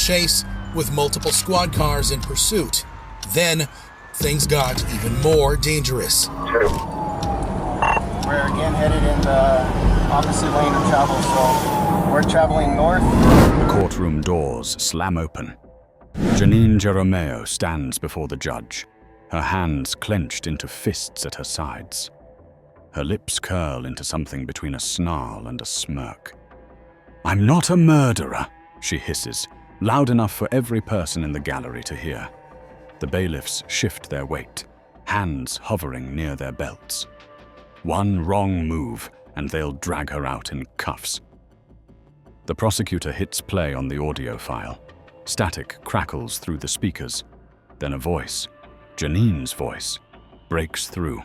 chase with multiple squad cars in pursuit. Then, things got even more dangerous. We're again headed in the opposite lane of travel, so we're traveling north. The courtroom doors slam open. Janine Jeromeo stands before the judge, her hands clenched into fists at her sides. Her lips curl into something between a snarl and a smirk. "I'm not a murderer," she hisses, loud enough for every person in the gallery to hear. The bailiffs shift their weight, hands hovering near their belts. One wrong move, and they'll drag her out in cuffs. The prosecutor hits play on the audio file. Static crackles through the speakers. Then a voice, Janine's voice, breaks through,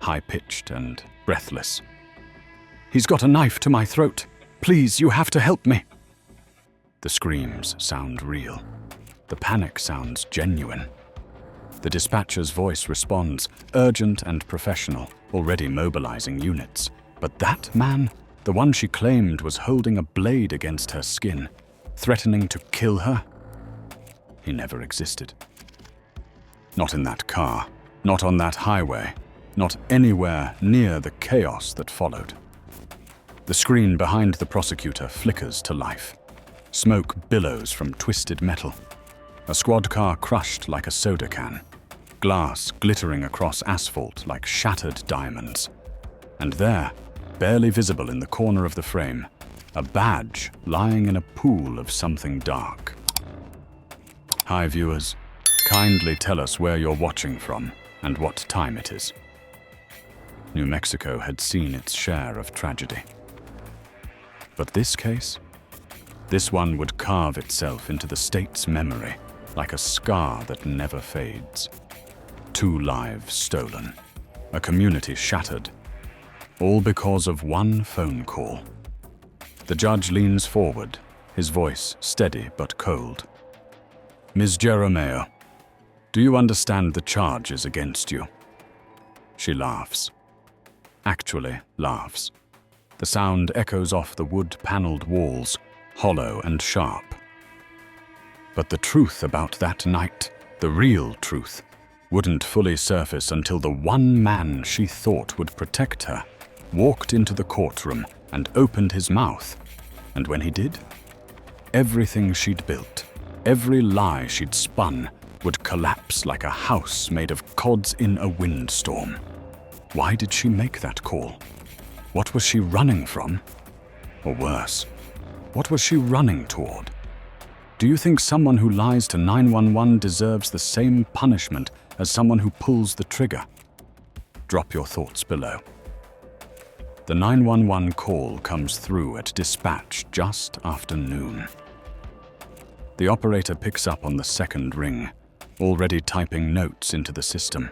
high-pitched and breathless. "He's got a knife to my throat. Please, you have to help me." The screams sound real. The panic sounds genuine. The dispatcher's voice responds, urgent and professional, already mobilizing units. But that man, the one she claimed was holding a blade against her skin, threatening to kill her, he never existed. Not in that car, not on that highway, not anywhere near the chaos that followed. The screen behind the prosecutor flickers to life. Smoke billows from twisted metal. A squad car crushed like a soda can. Glass glittering across asphalt like shattered diamonds. And there, barely visible in the corner of the frame, a badge lying in a pool of something dark. Hi viewers, kindly tell us where you're watching from and what time it is. New Mexico had seen its share of tragedy. But this case? This one would carve itself into the state's memory like a scar that never fades. 2 lives stolen, a community shattered, all because of one phone call. The judge leans forward, his voice steady but cold. "Ms. Jeromeo, do you understand the charges against you?" She laughs. Actually laughs. The sound echoes off the wood-paneled walls, hollow and sharp. But the truth about that night, the real truth, wouldn't fully surface until the one man she thought would protect her walked into the courtroom and opened his mouth. And when he did, everything she'd built, every lie she'd spun, would collapse like a house made of cods in a windstorm. Why did she make that call? What was she running from? Or worse, what was she running toward? Do you think someone who lies to 911 deserves the same punishment as someone who pulls the trigger? Drop your thoughts below. The 911 call comes through at dispatch just after noon. The operator picks up on the second ring, already typing notes into the system.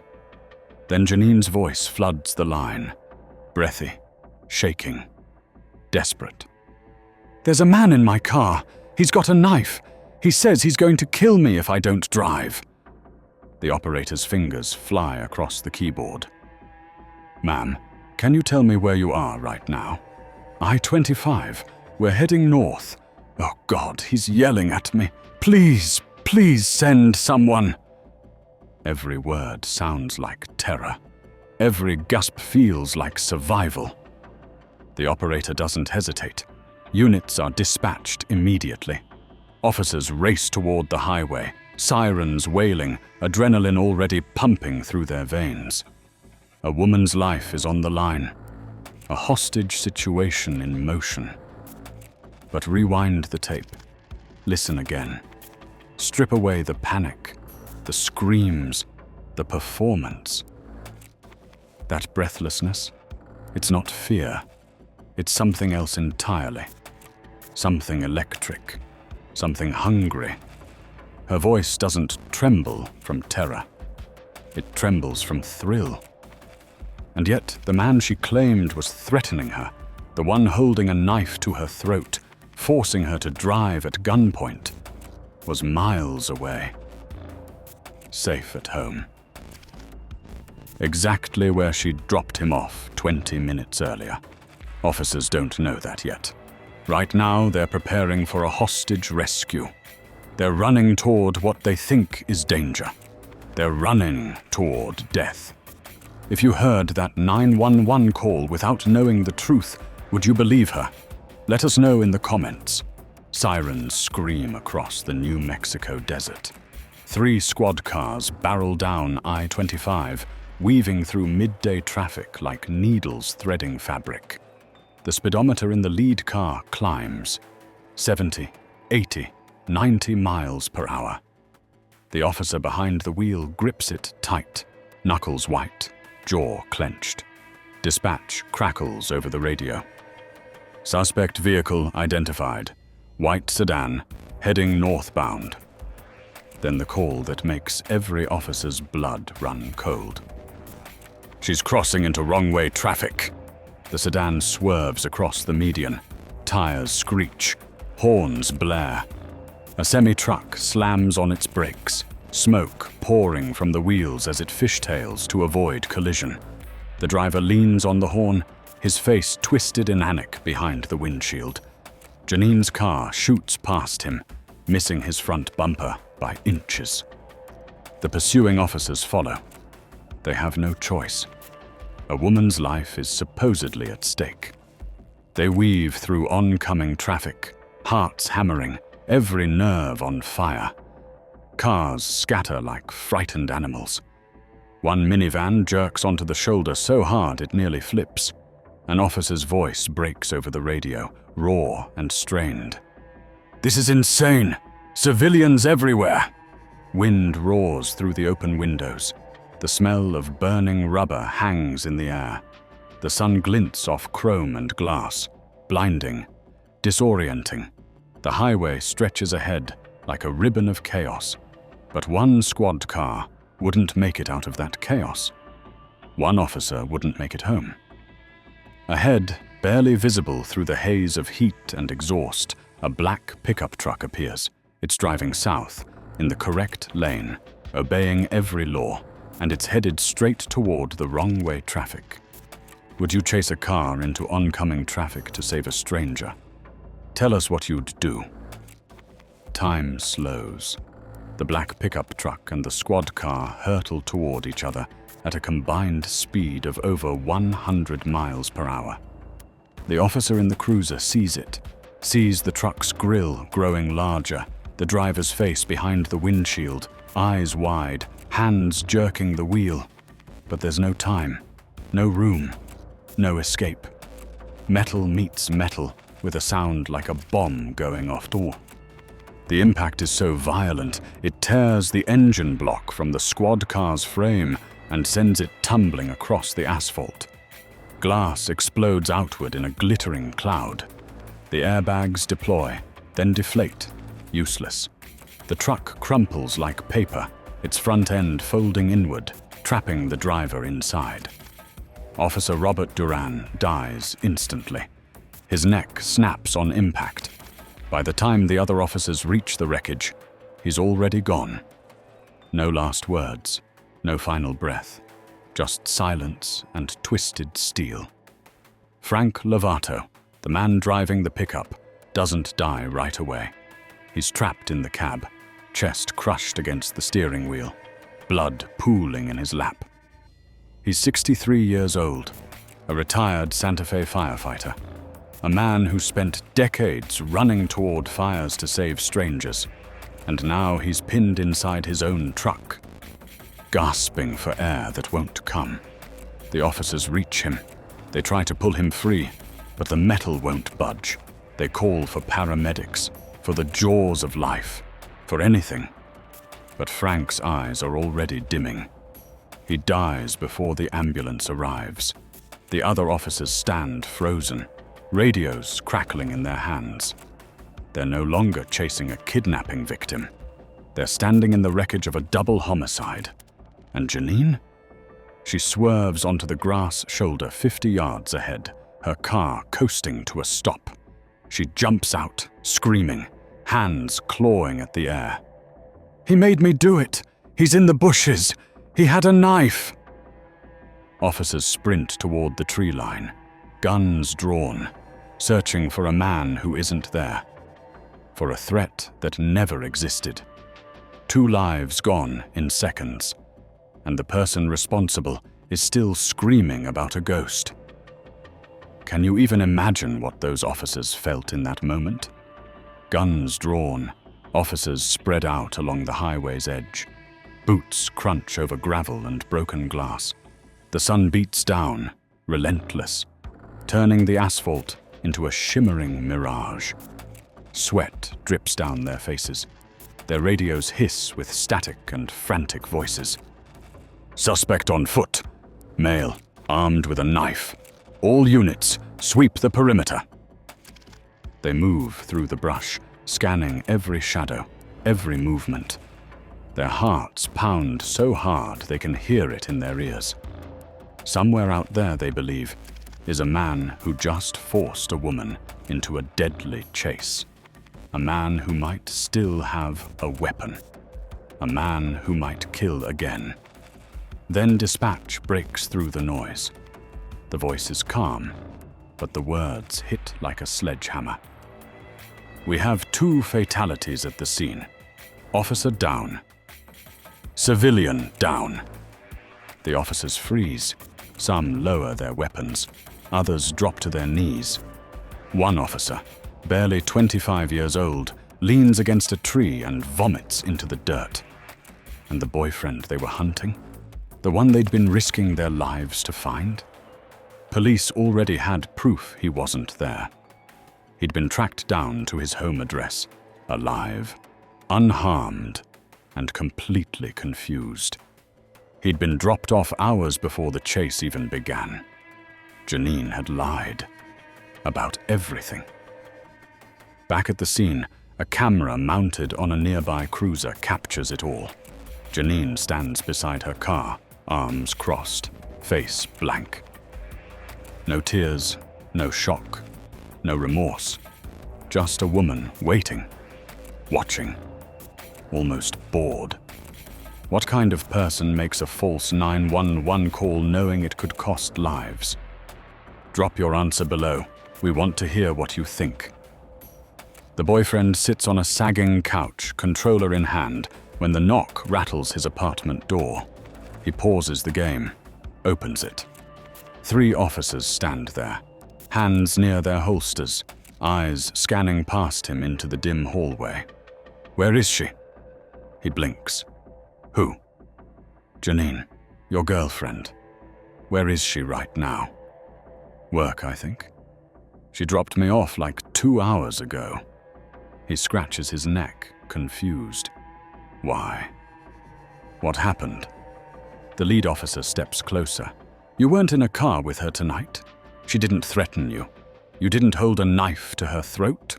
Then Janine's voice floods the line, breathy, shaking, desperate. "There's a man in my car. He's got a knife. He says he's going to kill me if I don't drive." The operator's fingers fly across the keyboard. "Ma'am, can you tell me where you are right now?" "I-25. We're heading north." "Oh God, he's yelling at me. Please, please send someone." Every word sounds like terror. Every gasp feels like survival. The operator doesn't hesitate. Units are dispatched immediately. Officers race toward the highway, sirens wailing, adrenaline already pumping through their veins. A woman's life is on the line. A hostage situation in motion. But rewind the tape. Listen again. Strip away the panic, the screams, the performance. That breathlessness, it's not fear. It's something else entirely. Something electric. Something hungry. Her voice doesn't tremble from terror. It trembles from thrill. And yet, the man she claimed was threatening her, the one holding a knife to her throat, forcing her to drive at gunpoint, was miles away. Safe at home. Exactly where she'd dropped him off 20 minutes earlier. Officers don't know that yet. Right now, they're preparing for a hostage rescue. They're running toward what they think is danger. They're running toward death. If you heard that 911 call without knowing the truth, would you believe her? Let us know in the comments. Sirens scream across the New Mexico desert. 3 squad cars barrel down I-25, weaving through midday traffic like needles threading fabric. The speedometer in the lead car climbs. 70, 80, 90 miles per hour. The officer behind the wheel grips it tight, knuckles white, jaw clenched. Dispatch crackles over the radio. Suspect vehicle identified. White sedan, heading northbound. Then the call that makes every officer's blood run cold. She's crossing into wrong-way traffic. The sedan swerves across the median. Tires screech. Horns blare. A semi-truck slams on its brakes, smoke pouring from the wheels as it fishtails to avoid collision. The driver leans on the horn, his face twisted in panic behind the windshield. Janine's car shoots past him, missing his front bumper by inches. The pursuing officers follow. They have no choice. A woman's life is supposedly at stake. They weave through oncoming traffic, hearts hammering, every nerve on fire. Cars scatter like frightened animals. One minivan jerks onto the shoulder so hard it nearly flips. An officer's voice breaks over the radio, raw and strained. "This is insane! Civilians everywhere!" Wind roars through the open windows. The smell of burning rubber hangs in the air. The sun glints off chrome and glass, blinding, disorienting. The highway stretches ahead like a ribbon of chaos. But one squad car wouldn't make it out of that chaos. One officer wouldn't make it home. Ahead, barely visible through the haze of heat and exhaust, a black pickup truck appears. It's driving south, in the correct lane, obeying every law, and it's headed straight toward the wrong-way traffic. Would you chase a car into oncoming traffic to save a stranger? Tell us what you'd do. Time slows. The black pickup truck and the squad car hurtle toward each other at a combined speed of over 100 miles per hour. The officer in the cruiser sees it, sees the truck's grille growing larger, the driver's face behind the windshield, eyes wide, hands jerking the wheel. But there's no time, no room, no escape. Metal meets metal with a sound like a bomb going off. The impact is so violent, it tears the engine block from the squad car's frame and sends it tumbling across the asphalt. Glass explodes outward in a glittering cloud. The airbags deploy, then deflate, useless. The truck crumples like paper, its front end folding inward, trapping the driver inside. Officer Robert Duran dies instantly. His neck snaps on impact. By the time the other officers reach the wreckage, he's already gone. No last words. No final breath, just silence and twisted steel. Frank Lovato, the man driving the pickup, doesn't die right away. He's trapped in the cab, chest crushed against the steering wheel, blood pooling in his lap. He's 63 years old, a retired Santa Fe firefighter, a man who spent decades running toward fires to save strangers, and now he's pinned inside his own truck, gasping for air that won't come. The officers reach him. They try to pull him free, but the metal won't budge. They call for paramedics, for the jaws of life, for anything. But Frank's eyes are already dimming. He dies before the ambulance arrives. The other officers stand frozen, radios crackling in their hands. They're no longer chasing a kidnapping victim. They're standing in the wreckage of a double homicide. And Janine? She swerves onto the grass shoulder 50 yards ahead, her car coasting to a stop. She jumps out, screaming, hands clawing at the air. "He made me do it! He's in the bushes! He had a knife!" Officers sprint toward the tree line, guns drawn, searching for a man who isn't there. for a threat that never existed. 2 lives gone in seconds, and the person responsible is still screaming about a ghost. Can you even imagine what those officers felt in that moment? Guns drawn, officers spread out along the highway's edge. Boots crunch over gravel and broken glass. The sun beats down, relentless, turning the asphalt into a shimmering mirage. Sweat drips down their faces. Their radios hiss with static and frantic voices. Suspect on foot. Male, armed with a knife. All units, sweep the perimeter. They move through the brush, scanning every shadow, every movement. Their hearts pound so hard they can hear it in their ears. Somewhere out there, they believe, is a man who just forced a woman into a deadly chase. A man who might still have a weapon. A man who might kill again. Then dispatch breaks through the noise. The voice is calm, but the words hit like a sledgehammer. We have 2 fatalities at the scene. Officer down. Civilian down. The officers freeze. Some lower their weapons. Others drop to their knees. One officer, barely 25 years old, leans against a tree and vomits into the dirt. And the boyfriend they were hunting? The one they'd been risking their lives to find? Police already had proof he wasn't there. He'd been tracked down to his home address, alive, unharmed, and completely confused. He'd been dropped off hours before the chase even began. Janine had lied about everything. Back at the scene, a camera mounted on a nearby cruiser captures it all. Janine stands beside her car, arms crossed, face blank. No tears, no shock, no remorse. Just a woman waiting, watching, almost bored. What kind of person makes a false 911 call knowing it could cost lives? Drop your answer below. We want to hear what you think. The boyfriend sits on a sagging couch, controller in hand, when the knock rattles his apartment door. He pauses the game, opens it. 3 officers stand there, hands near their holsters, eyes scanning past him into the dim hallway. Where is she? He blinks. Who? Janine, your girlfriend. Where is she right now? Work, I think. She dropped me off like 2 hours ago. He scratches his neck, confused. Why? What happened? The lead officer steps closer. You weren't in a car with her tonight. She didn't threaten you. You didn't hold a knife to her throat.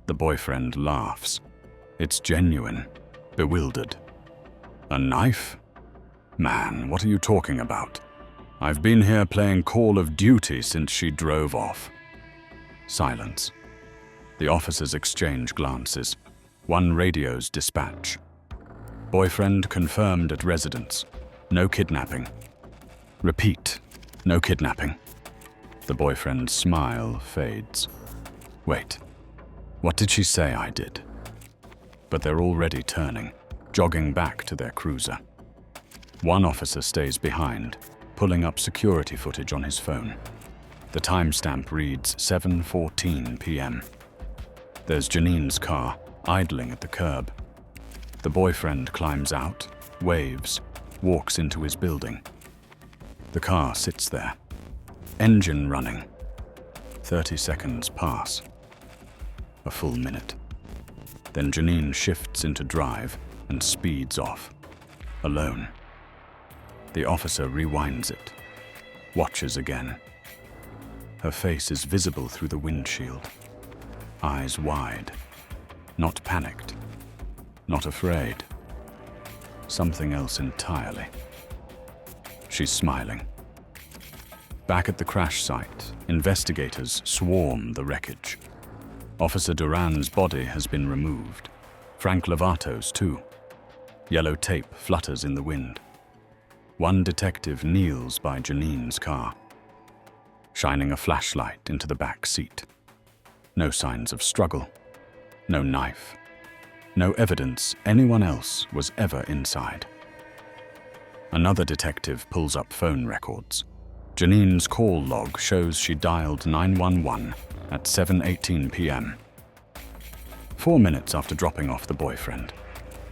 The boyfriend laughs. It's genuine, bewildered. A knife? Man, what are you talking about? I've been here playing Call of Duty since she drove off. Silence. The officers exchange glances. One radios dispatch. Boyfriend confirmed at residence. No kidnapping. Repeat. No kidnapping. The boyfriend's smile fades. Wait. What did she say I did? But they're already turning, jogging back to their cruiser. One officer stays behind, pulling up security footage on his phone. The timestamp reads 7:14 p.m. There's Janine's car, idling at the curb. The boyfriend climbs out, waves, walks into his building. The car sits there, engine running. 30 seconds pass. A full minute. Then Janine shifts into drive and speeds off, alone. The officer rewinds it, watches again. Her face is visible through the windshield, eyes wide, not panicked, not afraid. Something else entirely. She's smiling. Back at the crash site, investigators swarm the wreckage. Officer Duran's body has been removed. Frank Lovato's too. Yellow tape flutters in the wind. One detective kneels by Janine's car, shining a flashlight into the back seat. No signs of struggle. No knife. No evidence anyone else was ever inside. Another detective pulls up phone records. Janine's call log shows she dialed 911 at 7:18 p.m. 4 minutes after dropping off the boyfriend.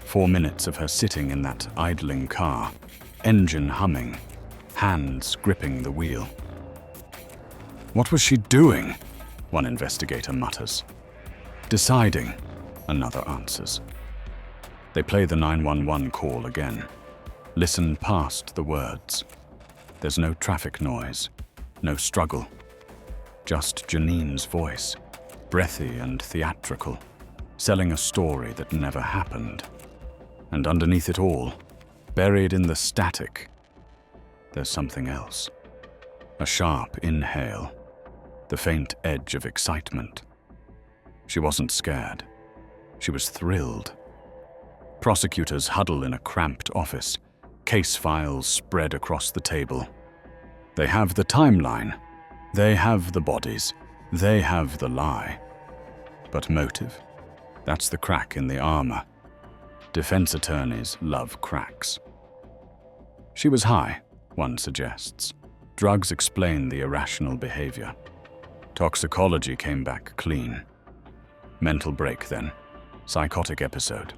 4 minutes of her sitting in that idling car, engine humming, hands gripping the wheel. What was she doing? One investigator mutters. Deciding, another answers. They play the 911 call again. Listen past the words. There's no traffic noise, no struggle. Just Janine's voice, breathy and theatrical, selling a story that never happened. And underneath it all, buried in the static, there's something else. A sharp inhale, the faint edge of excitement. She wasn't scared. She was thrilled. Prosecutors huddle in a cramped office, case files spread across the table. They have the timeline. They have the bodies. They have the lie. But motive? That's the crack in the armor. Defense attorneys love cracks. She was high, one suggests. Drugs explain the irrational behavior. Toxicology came back clean. Mental break then. Psychotic episode.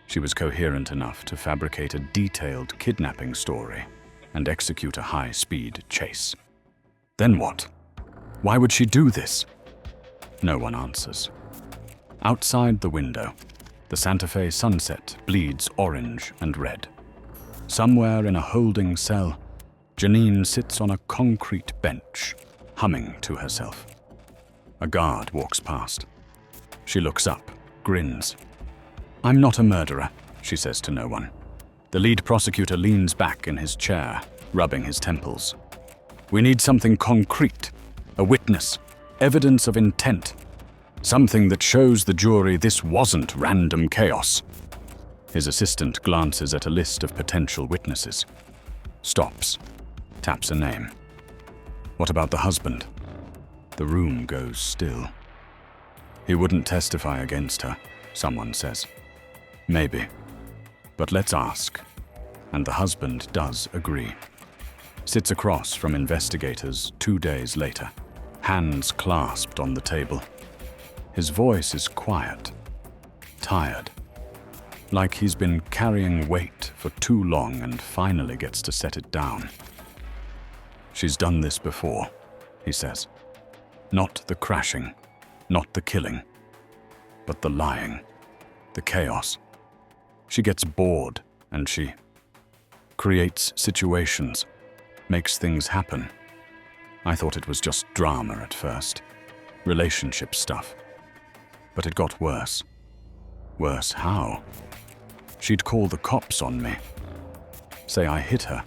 She was coherent enough to fabricate a detailed kidnapping story and execute a high-speed chase. Then what? Why would she do this? No one answers. Outside the window, the Santa Fe sunset bleeds orange and red. Somewhere in a holding cell, Janine sits on a concrete bench, humming to herself. A guard walks past. She looks up, grins. "I'm not a murderer," she says to no one. The lead prosecutor leans back in his chair, rubbing his temples. "We need something concrete, a witness, evidence of intent, something that shows the jury this wasn't random chaos." His assistant glances at a list of potential witnesses. Stops, taps a name. "What about the husband?" The room goes still. "He wouldn't testify against her," someone says. "Maybe. But let's ask." And the husband does agree. Sits across from investigators 2 days later, hands clasped on the table. His voice is quiet, tired, like he's been carrying weight for too long and finally gets to set it down. "She's done this before," he says. "Not the crashing, not the killing, but the lying, the chaos. She gets bored and she creates situations, makes things happen. I thought it was just drama at first, relationship stuff. But it got worse. Worse how? She'd call the cops on me, say I hit her.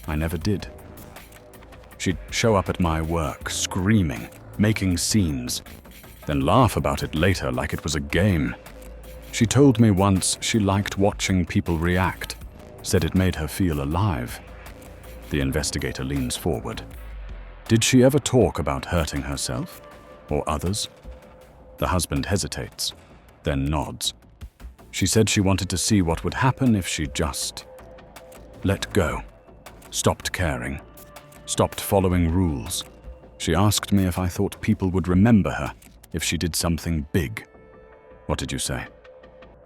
I never did. She'd show up at my work, screaming, making scenes, then laugh about it later like it was a game. She told me once she liked watching people react, said it made her feel alive." The investigator leans forward. "Did she ever talk about hurting herself or others?" The husband hesitates, then nods. "She said she wanted to see what would happen if she just let go, stopped caring, stopped following rules. She asked me if I thought people would remember her if she did something big." "What did you say?"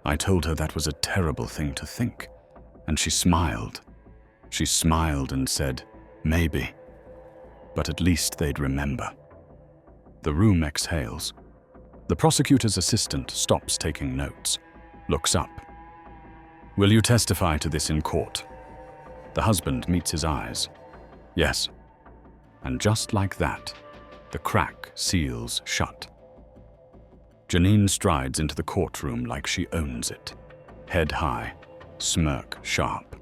"I told her that was a terrible thing to think, and she smiled. She smiled and said, maybe, but at least they'd remember." The room exhales. The prosecutor's assistant stops taking notes, looks up. "Will you testify to this in court?" The husband meets his eyes. "Yes." And just like that, the crack seals shut. Janine strides into the courtroom like she owns it, head high, smirk sharp.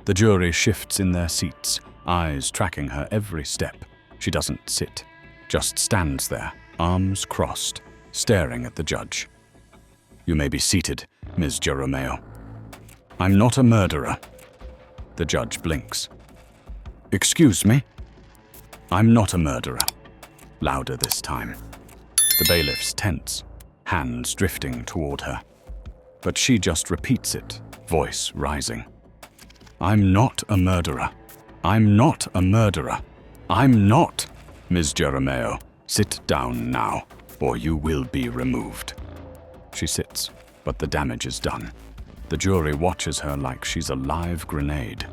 The jury shifts in their seats, eyes tracking her every step. She doesn't sit, just stands there, arms crossed, staring at the judge. "You may be seated, Ms. Geromeo." "I'm not a murderer." The judge blinks. "Excuse me?" "I'm not a murderer." Louder this time. The bailiffs tense, hands drifting toward her. But she just repeats it, voice rising. "I'm not a murderer. I'm not a murderer. I'm not. Ms. Jeromeo, sit down now, or you will be removed." She sits, but the damage is done. The jury watches her like she's a live grenade.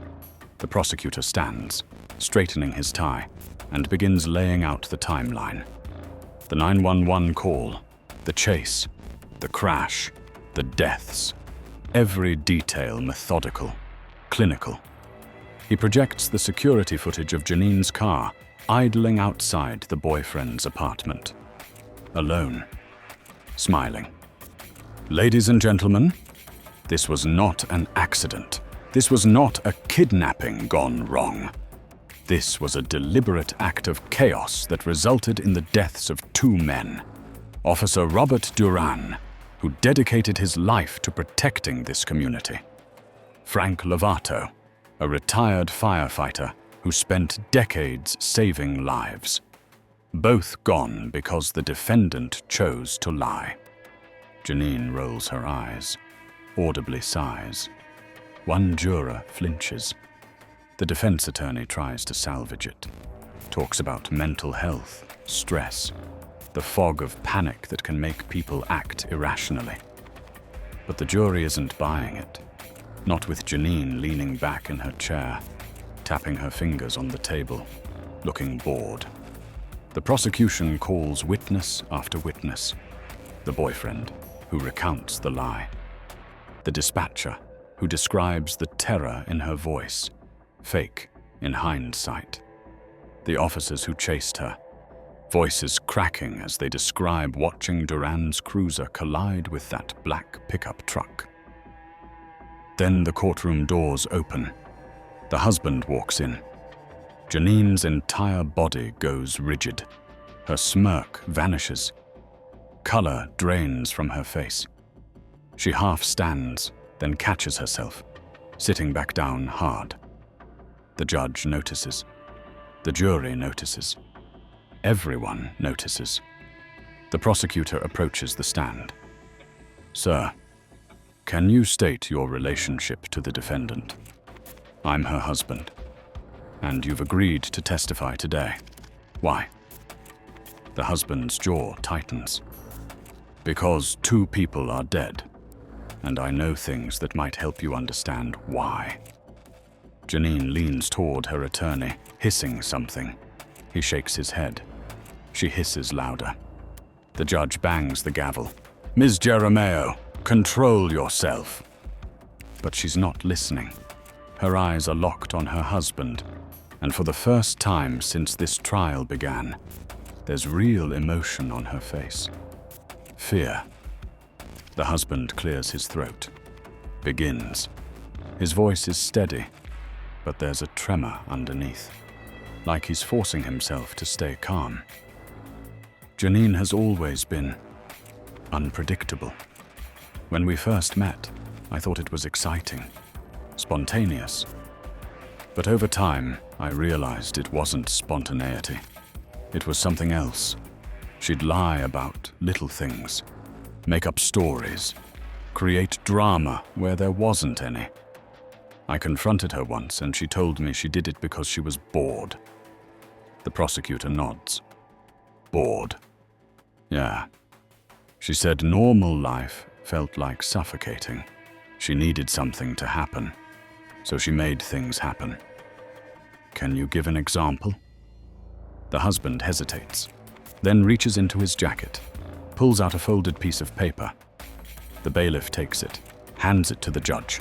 The prosecutor stands, straightening his tie, and begins laying out the timeline. The 911 call, the chase, the crash, the deaths. Every detail methodical, clinical. He projects the security footage of Janine's car idling outside the boyfriend's apartment. Alone. Smiling. "Ladies and gentlemen, this was not an accident. This was not a kidnapping gone wrong. This was a deliberate act of chaos that resulted in the deaths of 2 men. Officer Robert Duran, who dedicated his life to protecting this community. Frank Lovato, a retired firefighter who spent decades saving lives. Both gone because the defendant chose to lie." Janine rolls her eyes, audibly sighs. One juror flinches. The defense attorney tries to salvage it. Talks about mental health, stress, the fog of panic that can make people act irrationally. But the jury isn't buying it. Not with Janine leaning back in her chair, tapping her fingers on the table, looking bored. The prosecution calls witness after witness. The boyfriend, who recounts the lie. The dispatcher, who describes the terror in her voice, fake in hindsight. The officers who chased her, voices cracking as they describe watching Duran's cruiser collide with that black pickup truck. Then the courtroom doors open. The husband walks in. Janine's entire body goes rigid. Her smirk vanishes. Color drains from her face. She half stands, then catches herself, sitting back down hard. The judge notices. The jury notices. Everyone notices. The prosecutor approaches the stand. "Sir, can you state your relationship to the defendant? I'm her husband, and you've agreed to testify today. Why?" The husband's jaw tightens. "Because 2 people are dead, and I know things that might help you understand why." Janine leans toward her attorney, hissing something. He shakes his head. She hisses louder. The judge bangs the gavel. "Ms. Jeromeo, control yourself." But she's not listening. Her eyes are locked on her husband, and for the first time since this trial began, there's real emotion on her face. Fear. The husband clears his throat. Begins. His voice is steady, but there's a tremor underneath, like he's forcing himself to stay calm. Janine has always been unpredictable. When we first met, I thought it was exciting, spontaneous. But over time, I realized it wasn't spontaneity. It was something else. She'd lie about little things, make up stories, create drama where there wasn't any. I confronted her once and she told me she did it because she was bored. The prosecutor nods. Bored. Yeah. She said normal life felt like suffocating. She needed something to happen, so she made things happen. Can you give an example? The husband hesitates, then reaches into his jacket, pulls out a folded piece of paper. The bailiff takes it, hands it to the judge,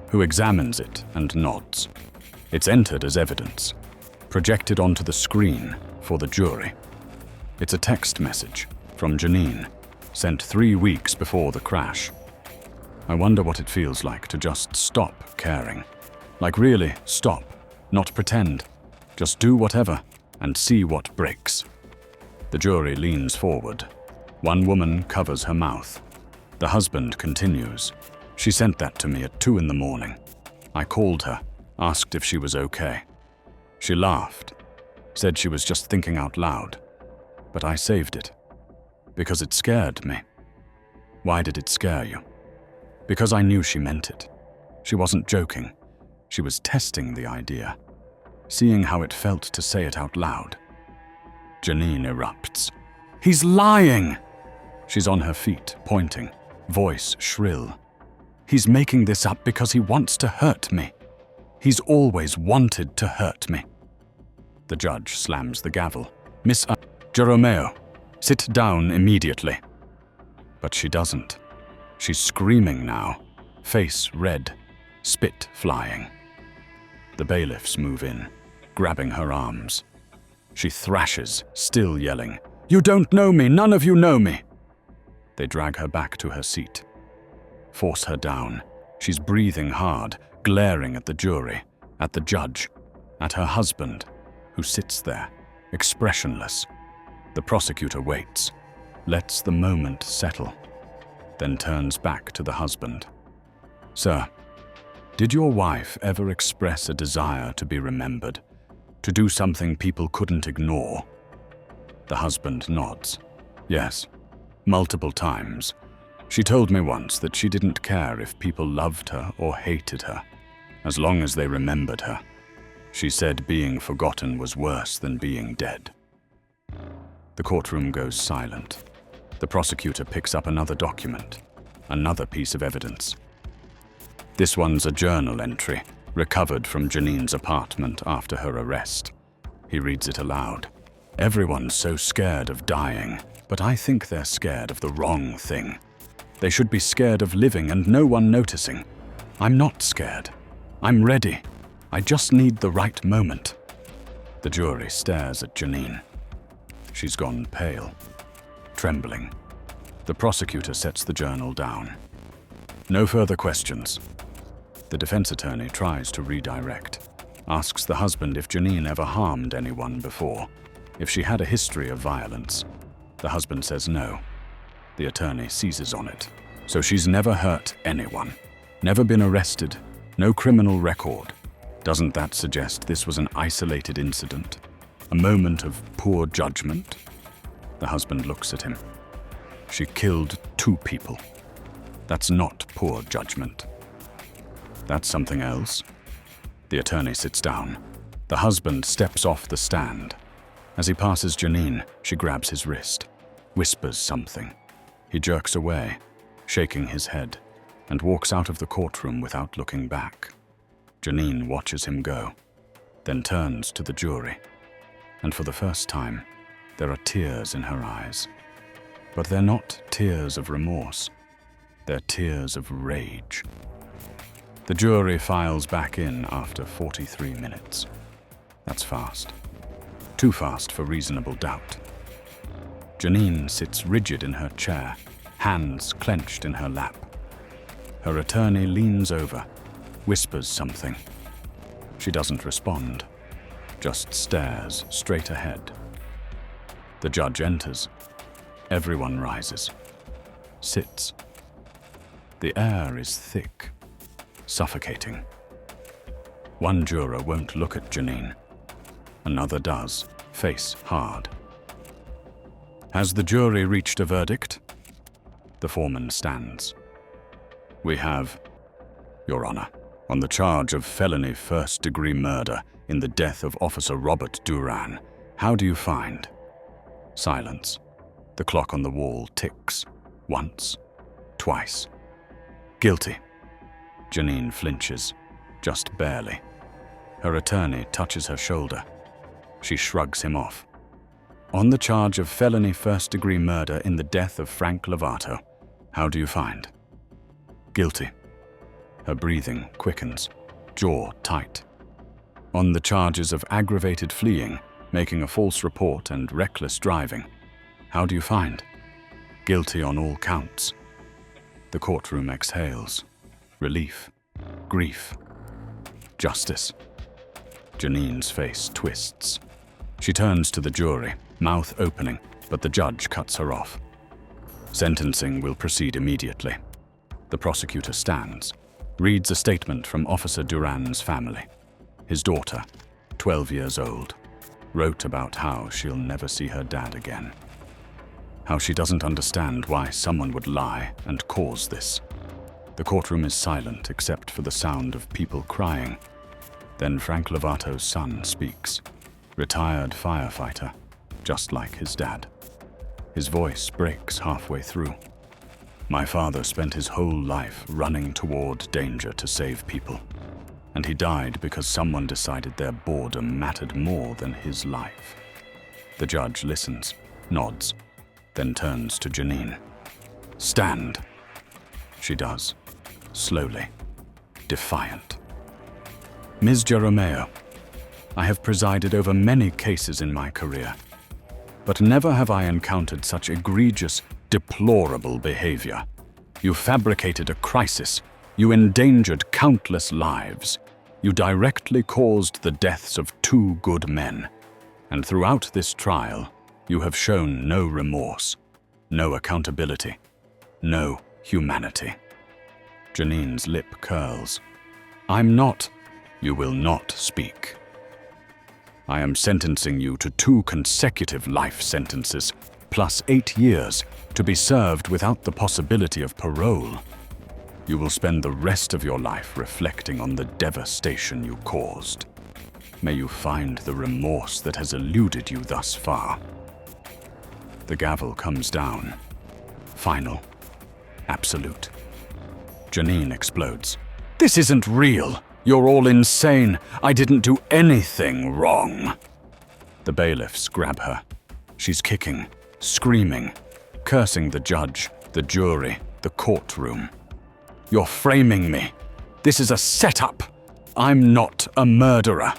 who examines it and nods. It's entered as evidence, projected onto the screen for the jury. It's a text message from Janine, sent 3 weeks before the crash. I wonder what it feels like to just stop caring. Like really stop, not pretend. Just do whatever and see what breaks. The jury leans forward. One woman covers her mouth. The husband continues. She sent that to me at 2 a.m. I called her, asked if she was okay. She laughed, said she was just thinking out loud. But I saved it. Because it scared me. Why did it scare you? Because I knew she meant it. She wasn't joking. She was testing the idea, seeing how it felt to say it out loud. Janine erupts. He's lying! She's on her feet, pointing, voice shrill. He's making this up because he wants to hurt me. He's always wanted to hurt me. The judge slams the gavel. Miss Geromeo, sit down immediately. But she doesn't. She's screaming now, face red, spit flying. The bailiffs move in, grabbing her arms. She thrashes, still yelling, "You don't know me! None of you know me!" They drag her back to her seat. Force her down. She's breathing hard, glaring at the jury, at the judge, at her husband, who sits there, expressionless. The prosecutor waits, lets the moment settle, then turns back to the husband. Sir, did your wife ever express a desire to be remembered, to do something people couldn't ignore? The husband nods. Yes, multiple times. She told me once that she didn't care if people loved her or hated her, as long as they remembered her. She said being forgotten was worse than being dead. The courtroom goes silent. The prosecutor picks up another document, another piece of evidence. This one's a journal entry, recovered from Janine's apartment after her arrest. He reads it aloud. Everyone's so scared of dying, but I think they're scared of the wrong thing. They should be scared of living and no one noticing. I'm not scared. I'm ready. I just need the right moment. The jury stares at Janine. She's gone pale, trembling. The prosecutor sets the journal down. No further questions. The defense attorney tries to redirect, asks the husband if Janine ever harmed anyone before, if she had a history of violence. The husband says no. The attorney seizes on it. So she's never hurt anyone, never been arrested, no criminal record. Doesn't that suggest this was an isolated incident? A moment of poor judgment? The husband looks at him. She killed 2 people. That's not poor judgment. That's something else. The attorney sits down. The husband steps off the stand. As he passes Janine, she grabs his wrist, whispers something. He jerks away, shaking his head, and walks out of the courtroom without looking back. Janine watches him go, then turns to the jury. And for the first time, there are tears in her eyes. But they're not tears of remorse. They're tears of rage. The jury files back in after 43 minutes. That's fast. Too fast for reasonable doubt. Janine sits rigid in her chair, hands clenched in her lap. Her attorney leans over, whispers something. She doesn't respond, just stares straight ahead. The judge enters. Everyone rises, sits. The air is thick, suffocating. One juror won't look at Janine. Another does, face hard. Has the jury reached a verdict? The foreman stands. We have, Your Honor, on the charge of felony first-degree murder in the death of Officer Robert Duran. How do you find? Silence. The clock on the wall ticks. Once, twice. Guilty. Janine flinches, just barely. Her attorney touches her shoulder. She shrugs him off. On the charge of felony first-degree murder in the death of Frank Lovato, how do you find? Guilty. Her breathing quickens, jaw tight. On the charges of aggravated fleeing, making a false report and reckless driving, how do you find? Guilty on all counts. The courtroom exhales. Relief. Grief. Justice. Janine's face twists. She turns to the jury, mouth opening, but the judge cuts her off. Sentencing will proceed immediately. The prosecutor stands, reads a statement from Officer Duran's family. His daughter, 12 years old, wrote about how she'll never see her dad again. how she doesn't understand why someone would lie and cause this. The courtroom is silent except for the sound of people crying. Then Frank Lovato's son speaks, retired firefighter, just like his dad. His voice breaks halfway through. My father spent his whole life running toward danger to save people, and he died because someone decided their boredom mattered more than his life. The judge listens, nods, then turns to Janine. Stand. She does, slowly, defiant. Ms. Jeromeo, I have presided over many cases in my career, but never have I encountered such egregious, deplorable behavior. You fabricated a crisis. You endangered countless lives. You directly caused the deaths of 2 good men. And throughout this trial, you have shown no remorse, no accountability, no humanity. Janine's lip curls. I'm not. You will not speak. I am sentencing you to 2 consecutive life sentences, plus 8 years, to be served without the possibility of parole. You will spend the rest of your life reflecting on the devastation you caused. May you find the remorse that has eluded you thus far. The gavel comes down. Final. Absolute. Janine explodes. This isn't real. You're all insane. I didn't do anything wrong. The bailiffs grab her. She's kicking, screaming, cursing the judge, the jury, the courtroom. You're framing me. This is a setup. I'm not a murderer.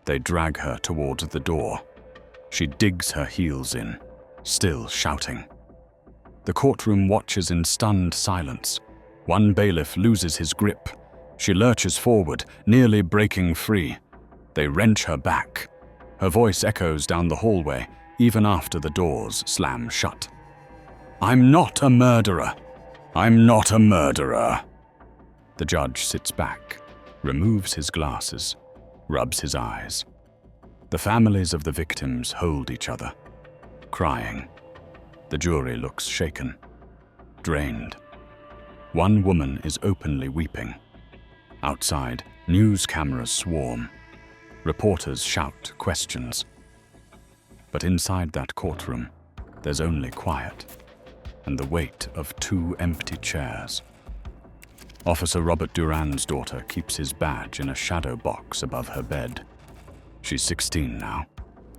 They drag her toward the door. She digs her heels in, still shouting. The courtroom watches in stunned silence. One bailiff loses his grip. She lurches forward, nearly breaking free. They wrench her back. Her voice echoes down the hallway, even after the doors slam shut. I'm not a murderer. I'm not a murderer. The judge sits back, removes his glasses, rubs his eyes. The families of the victims hold each other, crying. The jury looks shaken, drained. One woman is openly weeping. Outside, news cameras swarm. Reporters shout questions. But inside that courtroom, there's only quiet and the weight of 2 empty chairs. Officer Robert Duran's daughter keeps his badge in a shadow box above her bed. She's 16 now,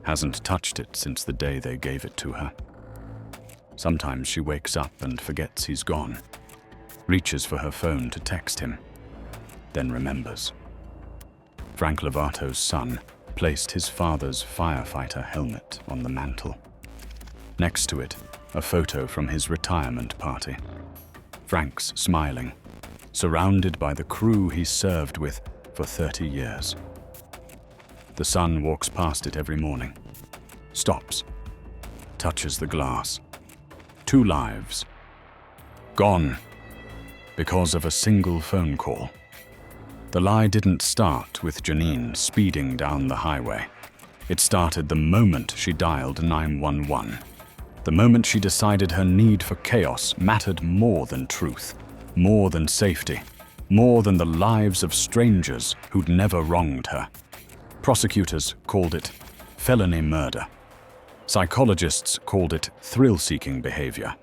hasn't touched it since the day they gave it to her. Sometimes she wakes up and forgets he's gone, reaches for her phone to text him, then remembers. Frank Lovato's son placed his father's firefighter helmet on the mantel. Next to it, a photo from his retirement party. Frank's smiling, surrounded by the crew he served with for 30 years. The son walks past it every morning, stops, touches the glass. 2 lives, gone because of a single phone call. The lie didn't start with Janine speeding down the highway. It started the moment she dialed 911. The moment she decided her need for chaos mattered more than truth, more than safety, more than the lives of strangers who'd never wronged her. Prosecutors called it felony murder. Psychologists called it thrill-seeking behavior.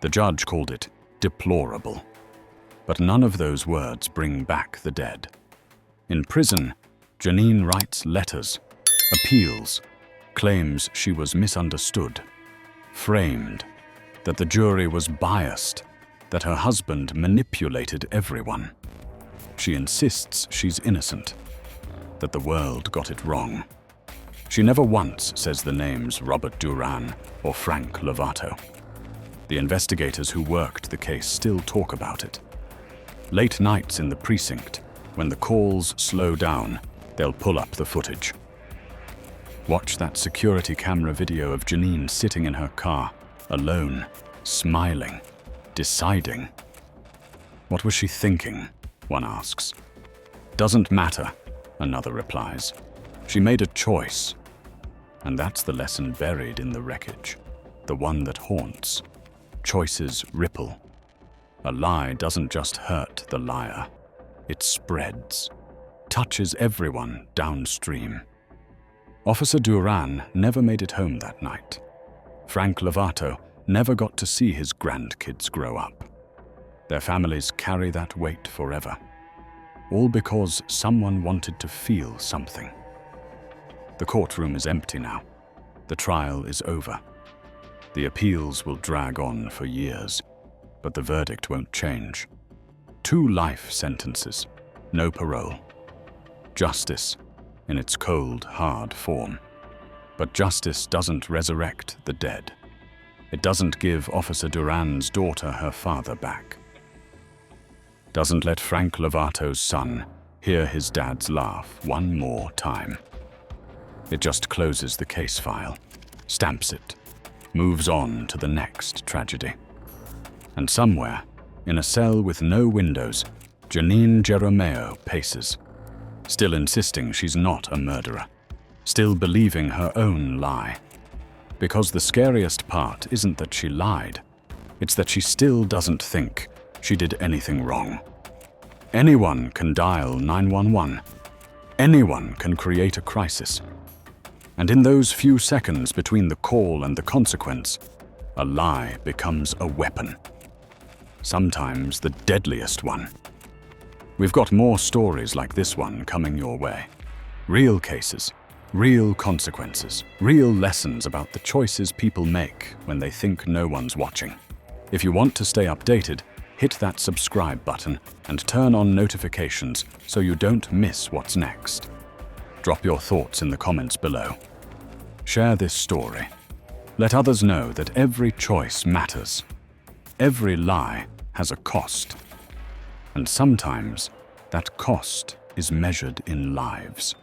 The judge called it deplorable. But none of those words bring back the dead. In prison, Janine writes letters, appeals, claims she was misunderstood, framed, that the jury was biased, that her husband manipulated everyone. She insists she's innocent, that the world got it wrong. She never once says the names Robert Duran or Frank Lovato. The investigators who worked the case still talk about it. Late nights in the precinct, when the calls slow down, they'll pull up the footage. Watch that security camera video of Janine sitting in her car, alone, smiling, deciding. What was she thinking? One asks. Doesn't matter, another replies. She made a choice. And that's the lesson buried in the wreckage. the one that haunts. Choices ripple. A lie doesn't just hurt the liar. It spreads, touches everyone downstream. Officer Duran never made it home that night. Frank Lovato never got to see his grandkids grow up. Their families carry that weight forever. All because someone wanted to feel something. The courtroom is empty now. The trial is over. The appeals will drag on for years, but the verdict won't change. 2 life sentences, no parole. Justice in its cold, hard form. But justice doesn't resurrect the dead. It doesn't give Officer Duran's daughter her father back. Doesn't let Frank Lovato's son hear his dad's laugh one more time. It just closes the case file, stamps it, moves on to the next tragedy. And somewhere, in a cell with no windows, Janine Jeromeo paces, still insisting she's not a murderer, still believing her own lie. Because the scariest part isn't that she lied, it's that she still doesn't think she did anything wrong. Anyone can dial 911. Anyone can create a crisis. And in those few seconds between the call and the consequence, a lie becomes a weapon. Sometimes the deadliest one. We've got more stories like this one coming your way. Real cases, real consequences, real lessons about the choices people make when they think no one's watching. If you want to stay updated, hit that subscribe button and turn on notifications so you don't miss what's next. Drop your thoughts in the comments below. Share this story. Let others know that every choice matters. Every lie has a cost. And sometimes that cost is measured in lives.